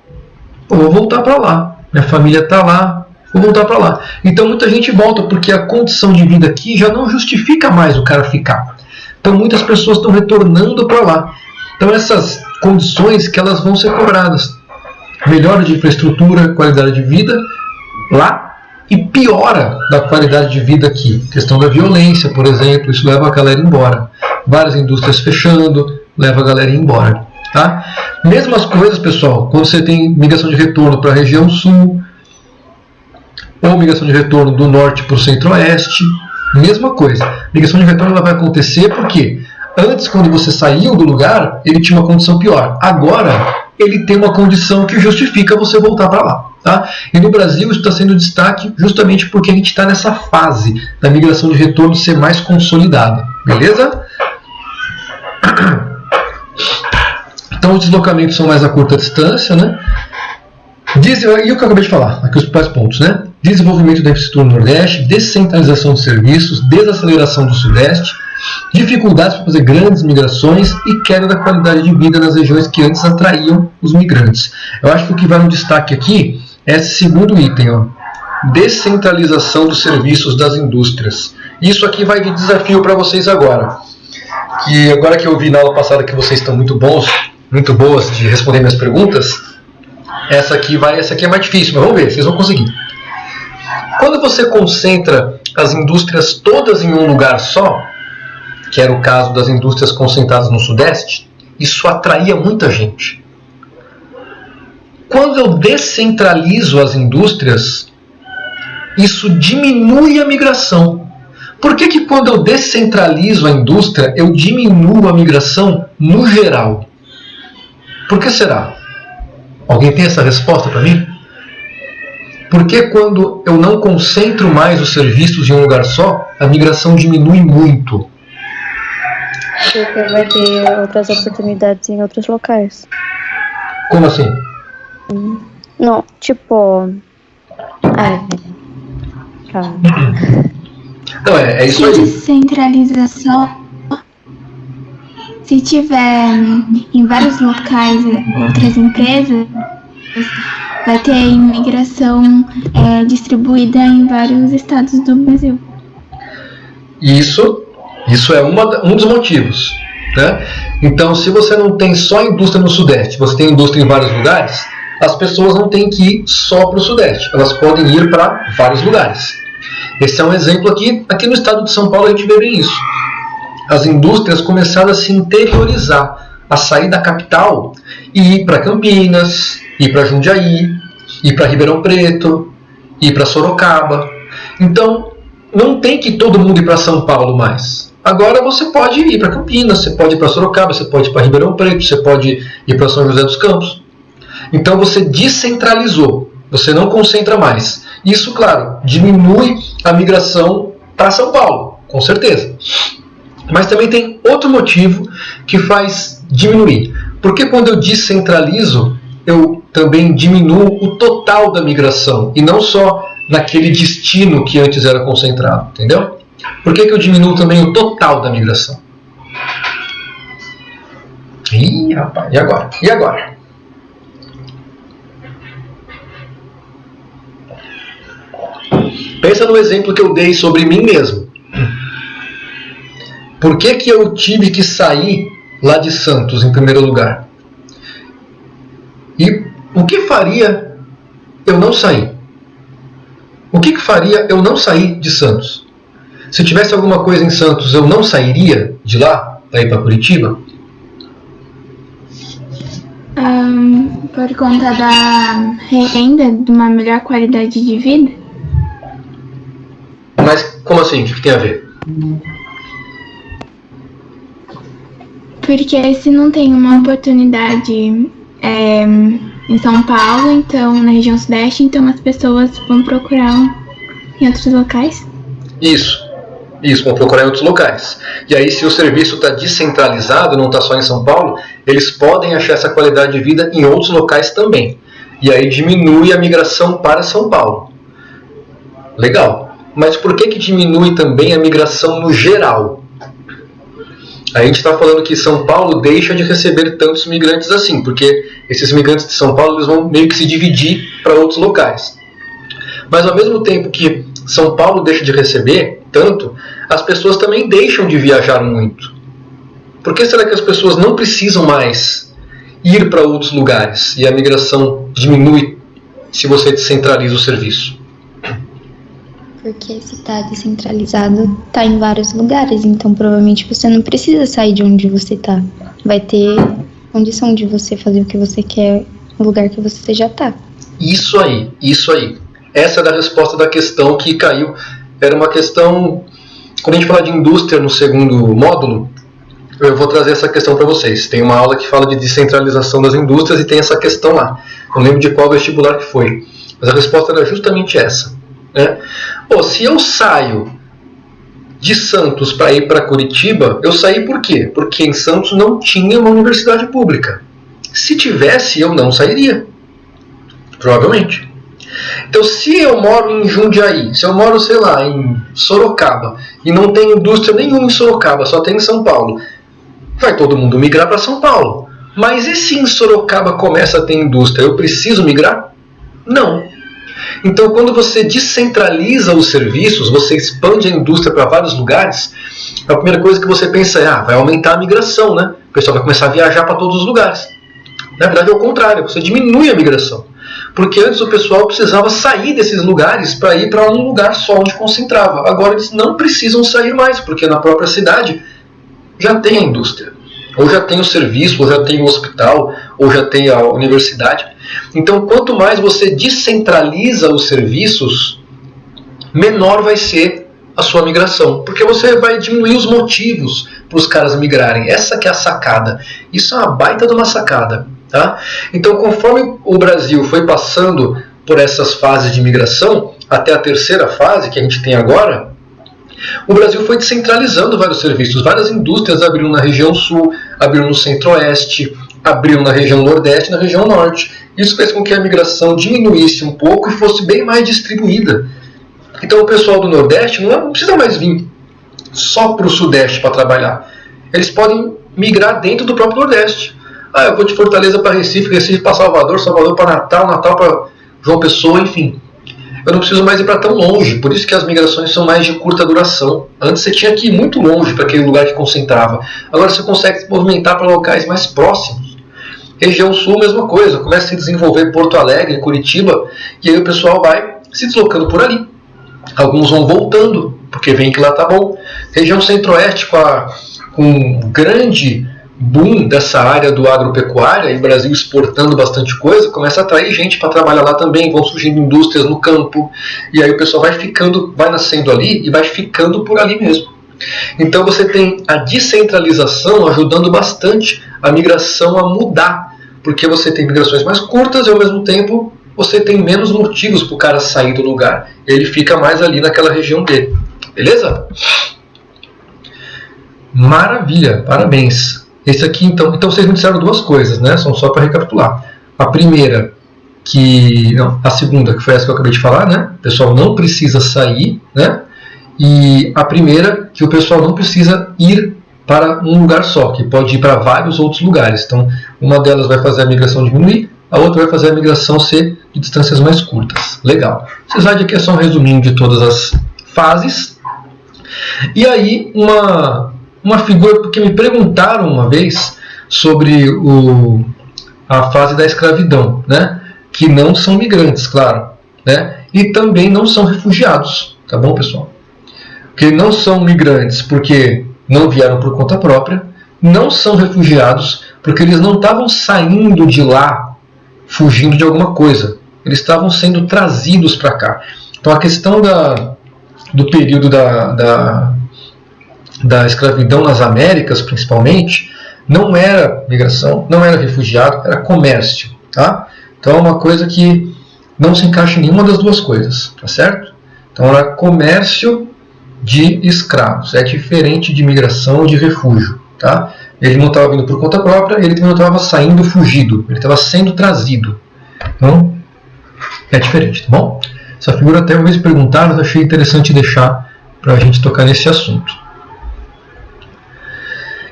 pô, vou voltar para lá. Minha família está lá, vou voltar para lá. Então muita gente volta porque a condição de vida aqui já não justifica mais o cara ficar. Então muitas pessoas estão retornando para lá. Então essas condições que elas vão ser cobradas. Melhora de infraestrutura, qualidade de vida lá e piora da qualidade de vida aqui. Questão da violência, por exemplo, isso leva a galera embora. Várias indústrias fechando, leva a galera embora. Tá? Mesmas coisas, pessoal, quando você tem migração de retorno para a região sul, ou migração de retorno do norte para o centro-oeste, mesma coisa. Migração de retorno ela vai acontecer porque antes, quando você saiu do lugar, ele tinha uma condição pior. Agora, ele tem uma condição que justifica você voltar para lá. Tá? E no Brasil isso está sendo destaque justamente porque a gente está nessa fase da migração de retorno ser mais consolidada. Beleza? Então os deslocamentos são mais a curta distância, né? E o que eu acabei de falar, aqui os principais pontos, né? Desenvolvimento da infraestrutura no Nordeste, descentralização de serviços, desaceleração do Sudeste, dificuldades para fazer grandes migrações e queda da qualidade de vida nas regiões que antes atraíam os migrantes. Eu acho que o que vai no destaque aqui é esse segundo item, ó. Descentralização dos serviços das indústrias. Isso aqui vai de desafio para vocês agora. Que agora que eu vi na aula passada que vocês estão muito boas de responder minhas perguntas, essa aqui é mais difícil, mas vamos ver, vocês vão conseguir. Quando você concentra as indústrias todas em um lugar só, que era o caso das indústrias concentradas no Sudeste, isso atraía muita gente. Quando eu descentralizo as indústrias, isso diminui a migração. Por que quando eu descentralizo a indústria, eu diminuo a migração no geral? Por que será? Alguém tem essa resposta para mim? Por que quando eu não concentro mais os serviços em um lugar só, a migração diminui muito? Porque vai ter outras oportunidades em outros locais. Como assim? Não, tipo... Calma. Não, é isso Se aí. descentralização, se tiver em vários locais outras empresas, vai ter imigração distribuída em vários estados do Brasil. Isso é um dos motivos. Né? Então, se você não tem só indústria no Sudeste, você tem indústria em vários lugares, as pessoas não têm que ir só para o Sudeste, elas podem ir para vários lugares. Esse é um exemplo aqui. Aqui no estado de São Paulo a gente vê bem isso. As indústrias começaram a se interiorizar, a sair da capital e ir para Campinas, ir para Jundiaí, ir para Ribeirão Preto, ir para Sorocaba. Então, não tem que todo mundo ir para São Paulo mais. Agora você pode ir para Campinas, você pode ir para Sorocaba, você pode ir para Ribeirão Preto, você pode ir para São José dos Campos. Então você descentralizou, você não concentra mais. Isso, claro, diminui a migração para São Paulo, com certeza. Mas também tem outro motivo que faz diminuir. Porque quando eu descentralizo, eu também diminuo o total da migração, e não só naquele destino que antes era concentrado, entendeu? Por que eu diminuo também o total da migração? Ih, rapaz, e agora? E agora? Pensa no exemplo que eu dei sobre mim mesmo. Por que eu tive que sair lá de Santos em primeiro lugar? E o que faria eu não sair? O que faria eu não sair de Santos? Se tivesse alguma coisa em Santos, eu não sairia de lá para ir para Curitiba? Por conta da renda, de uma melhor qualidade de vida? Mas como assim? O que tem a ver? Porque se não tem uma oportunidade em São Paulo, então na região Sudeste, então as pessoas vão procurar em outros locais. Isso. Isso, vão procurar em outros locais. E aí, se o serviço está descentralizado, não está só em São Paulo, eles podem achar essa qualidade de vida em outros locais também. E aí diminui a migração para São Paulo. Legal. Mas por que diminui também a migração no geral? A gente está falando que São Paulo deixa de receber tantos migrantes assim, porque esses migrantes de São Paulo eles vão meio que se dividir para outros locais. Mas ao mesmo tempo que São Paulo deixa de receber tanto, as pessoas também deixam de viajar muito. Por que será que as pessoas não precisam mais ir para outros lugares e a migração diminui se você descentraliza o serviço? Porque se está descentralizado, está em vários lugares, então provavelmente você não precisa sair de onde você está. Vai ter condição de você fazer o que você quer no lugar que você já está. Isso aí, isso aí. Essa era a resposta da questão que caiu. Era uma questão, quando a gente fala de indústria no segundo módulo, eu vou trazer essa questão para vocês. Tem uma aula que fala de descentralização das indústrias e tem essa questão lá. Não lembro de qual vestibular que foi, mas a resposta era justamente essa. Né? Pô, se eu saio de Santos para ir para Curitiba, eu saí por quê? Porque em Santos não tinha uma universidade pública. Se tivesse, eu não sairia. Provavelmente. Então, se eu moro em Jundiaí, se eu moro, sei lá, em Sorocaba, e não tem indústria nenhuma em Sorocaba, só tem em São Paulo, vai todo mundo migrar para São Paulo. Mas e se em Sorocaba começa a ter indústria, eu preciso migrar? Não. Então, quando você descentraliza os serviços, você expande a indústria para vários lugares, a primeira coisa que você pensa é, vai aumentar a migração, né? O pessoal vai começar a viajar para todos os lugares. Na verdade, é o contrário, você diminui a migração. Porque antes o pessoal precisava sair desses lugares para ir para um lugar só onde concentrava. Agora eles não precisam sair mais, porque na própria cidade já tem a indústria. Ou já tem o serviço, ou já tem o hospital, ou já tem a universidade. Então, quanto mais você descentraliza os serviços, menor vai ser a sua migração. Porque você vai diminuir os motivos para os caras migrarem. Essa que é a sacada. Isso é uma baita de uma sacada. Tá? Então, conforme o Brasil foi passando por essas fases de migração, até a terceira fase que a gente tem agora, o Brasil foi descentralizando vários serviços. Várias indústrias abriram na região sul, abriram no centro-oeste, abriram na região nordeste e na região norte. Isso fez com que a migração diminuísse um pouco e fosse bem mais distribuída. Então o pessoal do nordeste não precisa mais vir só para o sudeste para trabalhar. Eles podem migrar dentro do próprio nordeste. Eu vou de Fortaleza para Recife, Recife para Salvador, Salvador para Natal, Natal para João Pessoa, enfim. Eu não preciso mais ir para tão longe, por isso que as migrações são mais de curta duração. Antes você tinha que ir muito longe para aquele lugar que concentrava. Agora você consegue se movimentar para locais mais próximos. Região sul, mesma coisa. Começa a se desenvolver Porto Alegre, Curitiba, e aí o pessoal vai se deslocando por ali. Alguns vão voltando, porque vem que lá tá bom. Região centro-oeste com um grande boom dessa área do agropecuária e o Brasil exportando bastante coisa, começa a atrair gente para trabalhar lá também, vão surgindo indústrias no campo, e aí o pessoal vai nascendo ali e vai ficando por ali mesmo. Então você tem a descentralização ajudando bastante a migração a mudar, porque você tem migrações mais curtas e ao mesmo tempo você tem menos motivos para o cara sair do lugar, ele fica mais ali naquela região dele. Beleza? Maravilha, parabéns. Esse aqui, então vocês me disseram duas coisas, né? São só para recapitular. A primeira, a segunda, que foi essa que eu acabei de falar, né? O pessoal não precisa sair, né? E a primeira, que o pessoal não precisa ir para um lugar só, que pode ir para vários outros lugares. Então, uma delas vai fazer a migração diminuir, a outra vai fazer a migração ser de distâncias mais curtas. Legal. O slide aqui é só um resuminho de todas as fases. E aí, uma figura, porque me perguntaram uma vez sobre a fase da escravidão, né? Que não são migrantes, claro, né? E também não são refugiados, tá bom, pessoal? Que não são migrantes porque não vieram por conta própria, não são refugiados porque eles não estavam saindo de lá fugindo de alguma coisa, eles estavam sendo trazidos para cá. Então a questão do período da escravidão nas Américas, principalmente, não era migração, não era refugiado, era comércio, tá? Então é uma coisa que não se encaixa em nenhuma das duas coisas, tá certo? Então era comércio de escravos. É diferente de migração ou de refúgio. Tá? Ele não estava vindo por conta própria, ele também não estava saindo fugido, ele estava sendo trazido. Então, é diferente, tá bom? Essa figura até uma vez perguntaram, mas achei interessante deixar para a gente tocar nesse assunto.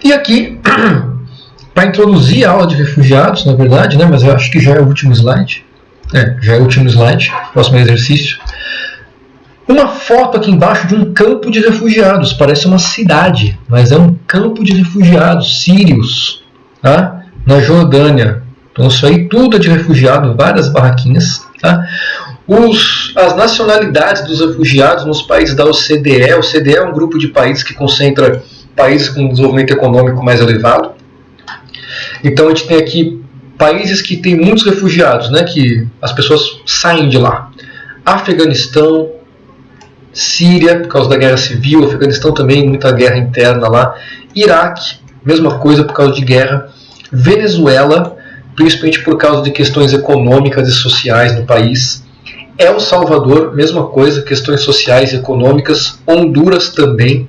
E aqui, para introduzir a aula de refugiados, na verdade, né, mas eu acho que já é o último slide. Já é o último slide, próximo exercício. Uma foto aqui embaixo de um campo de refugiados. Parece uma cidade, mas é um campo de refugiados sírios, tá? Na Jordânia. Então isso aí tudo é de refugiado, várias barraquinhas. Tá? As nacionalidades dos refugiados nos países da OCDE. A OCDE é um grupo de países que concentra países com desenvolvimento econômico mais elevado. Então a gente tem aqui países que têm muitos refugiados, né, que as pessoas saem de lá. Afeganistão, Síria, por causa da guerra civil, Afeganistão também, muita guerra interna lá. Iraque, mesma coisa por causa de guerra. Venezuela, principalmente por causa de questões econômicas e sociais no país. El Salvador, mesma coisa, questões sociais e econômicas. Honduras também.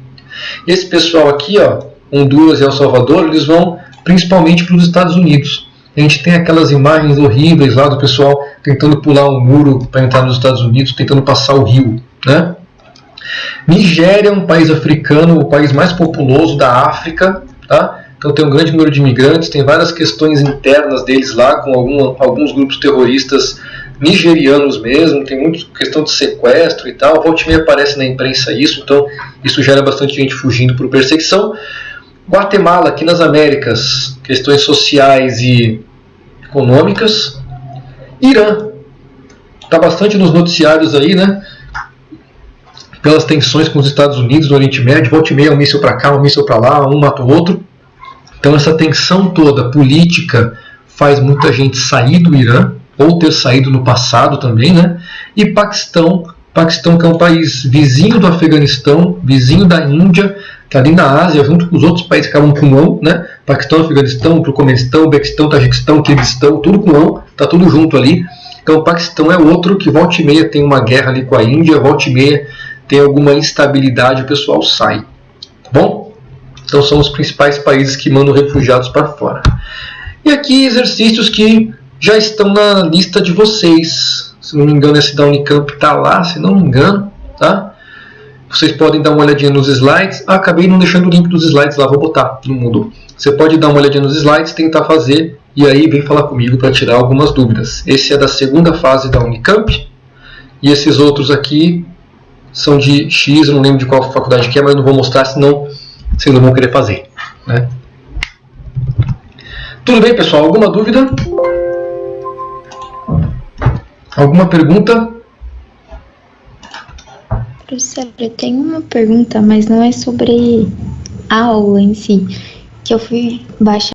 Esse pessoal aqui, ó, Honduras e El Salvador, eles vão principalmente para os Estados Unidos. A gente tem aquelas imagens horríveis lá do pessoal tentando pular um muro para entrar nos Estados Unidos, tentando passar o rio, né? Nigéria é um país africano, o país mais populoso da África, tá? Então tem um grande número de imigrantes, tem várias questões internas deles lá, com alguns grupos terroristas nigerianos mesmo, tem muita questão de sequestro e tal, volta e meia aparece na imprensa isso, então isso gera bastante gente fugindo por perseguição. Guatemala, aqui nas Américas, questões sociais e econômicas. Irã, está bastante nos noticiários aí, né? Pelas tensões com os Estados Unidos no Oriente Médio, volta e meia um míssil para cá, um míssil para lá, um mata o outro. Então essa tensão toda política faz muita gente sair do Irã, ou ter saído no passado também, né? E Paquistão que é um país vizinho do Afeganistão, vizinho da Índia, que ali na Ásia, junto com os outros países que acabam com mão, né? Paquistão, Afeganistão, Turcomenistão, Uzbequistão, Tajiquistão, Kirguistão, tudo com mão, tá tudo junto ali. Então o Paquistão é outro que volta e meia tem uma guerra ali com a Índia, volta e meia tem alguma instabilidade, o pessoal sai. Tá bom? Então são os principais países que mandam refugiados para fora. E aqui exercícios que já estão na lista de vocês. Se não me engano, esse da Unicamp está lá, se não me engano. Tá? Vocês podem dar uma olhadinha nos slides. Acabei não deixando o link dos slides lá, vou botar no Moodle. Você pode dar uma olhadinha nos slides, tentar fazer, e aí vem falar comigo para tirar algumas dúvidas. Esse é da segunda fase da Unicamp, e esses outros aqui são de X, eu não lembro de qual faculdade que é, mas eu não vou mostrar, senão vocês não vão querer fazer. Né? Tudo bem, pessoal? Alguma dúvida? Alguma pergunta? Professor, eu tenho uma pergunta, mas não é sobre a aula em si, que eu fui baixar